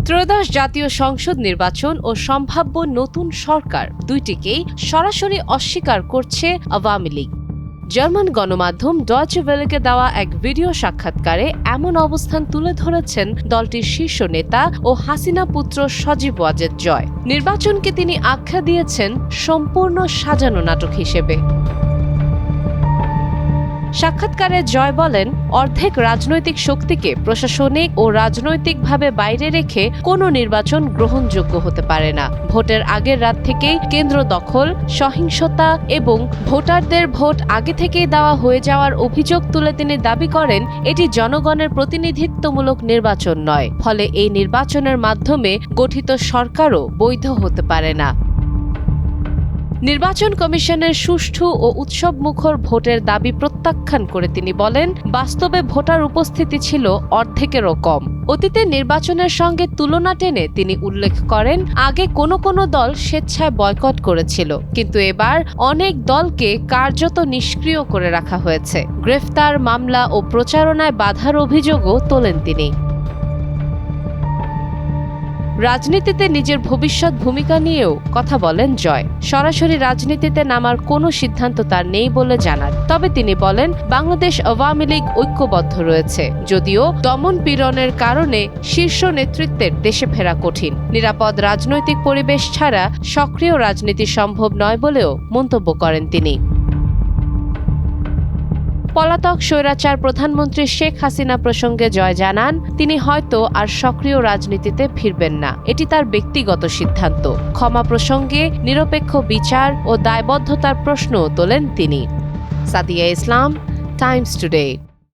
ত্রয়োদশ জাতীয় সংসদ নির্বাচন ও সম্ভাব্য নতুন সরকার দুইটিকেই সরাসরি অস্বীকার করছে আওয়ামী লীগ। জার্মান গণমাধ্যম ডয়েচে ওয়েলেকে দেওয়া এক ভিডিও সাক্ষাৎকারে এমন অবস্থান তুলে ধরেছেন দলটির শীর্ষ নেতা ও হাসিনা পুত্র সজীব ওয়াজেদ জয়। নির্বাচনকে তিনি আখ্যা দিয়েছেন সম্পূর্ণ সাজানো নাটক হিসেবে। সাক্ষাৎকারে জয় বলেন, অর্ধেক রাজনৈতিক শক্তিকে প্রশাসনিক ও রাজনৈতিকভাবে বাইরে রেখে কোনো নির্বাচন গ্রহণযোগ্য হতে পারে না। ভোটের আগের রাত থেকেই কেন্দ্র দখল, সহিংসতা এবং ভোটারদের ভোট আগে থেকেই দেওয়া হয়ে যাওয়ার অভিযোগ তুলে তিনি দাবি করেন, এটি জনগণের প্রতিনিধিত্বমূলক নির্বাচন নয়। ফলে এই নির্বাচনের মাধ্যমে গঠিত সরকারও বৈধ হতে পারে না। নির্বাচন কমিশনের সুষ্ঠু ও উৎসবমুখর ভোটের দাবি প্রত্যাখ্যান করে তিনি বলেন, বাস্তবে ভোটার উপস্থিতি ছিল অর্ধেকেরও কম। অতীতে নির্বাচনের সঙ্গে তুলনা টেনে তিনি উল্লেখ করেন, আগে কোনো দল স্বেচ্ছায় বয়কট করেছিল, কিন্তু এবার অনেক দলকে কার্যত নিষ্ক্রিয় করে রাখা হয়েছে। গ্রেফতার, মামলা ও প্রচারণায় বাধার অভিযোগও তোলেন তিনি। রাজনীতিতে নিজের ভবিষ্যৎ ভূমিকা নিয়েও কথা বলেন জয়। সরাসরি রাজনীতিতে নামার কোনো সিদ্ধান্ত তার নেই বলে জানান। তবে তিনি বলেন, বাংলাদেশ আওয়ামী লীগ ঐক্যবদ্ধ রয়েছে, যদিও দমন পীড়নের কারণে শীর্ষ নেতৃত্বের দেশে ফেরা কঠিন। নিরাপদ রাজনৈতিক পরিবেশ ছাড়া সক্রিয় রাজনীতি সম্ভব নয় বলেও মন্তব্য করেন তিনি। পলাতক স্বৈরাচার প্রধানমন্ত্রী শেখ হাসিনা প্রসঙ্গে জয় জানান, তিনি হয়তো আর সক্রিয় রাজনীতিতে ফিরবেন না। এটি তার ব্যক্তিগত সিদ্ধান্ত। ক্ষমা প্রসঙ্গে নিরপেক্ষ বিচার ও দায়বদ্ধতার প্রশ্নও তোলেন তিনি। সাদিয়া ইসলাম, টাইমস টুডে।